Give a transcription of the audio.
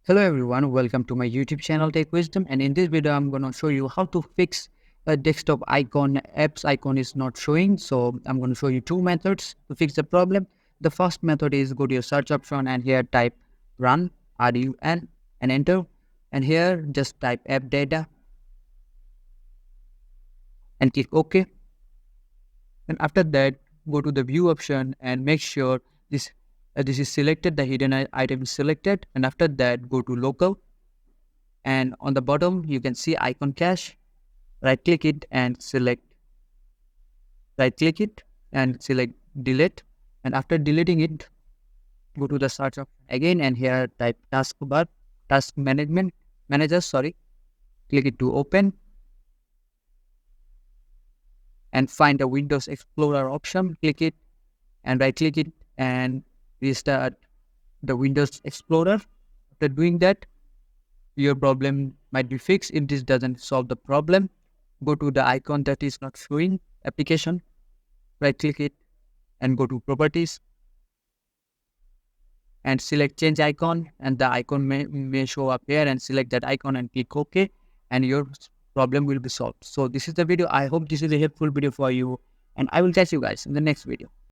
Hello everyone, welcome to my YouTube channel Tech Wisdom, and in this video I'm going to show you how to fix a desktop icon. Apps icon is not showing, so I'm going to show you two methods to fix the problem. The first method is go to your search option and here type run RUN and enter, and here just type app data and click OK. And after that go to the view option and make sure this is selected, the hidden item is selected, and after that go to local, and on the bottom you can see icon cache. Right click it and select delete, and after deleting it go to the search option again and here type taskbar task management manager, click it to open and find the Windows Explorer option, click it and right click it and restart the Windows Explorer. After doing that, your problem might be fixed. If this doesn't solve the problem, go to the icon that is not showing application, right click it and go to properties and select change icon, and the icon may show up here, and select that icon and click OK, and your problem will be solved. So this is the video. I hope this is a helpful video for you, and I will catch you guys in the next video.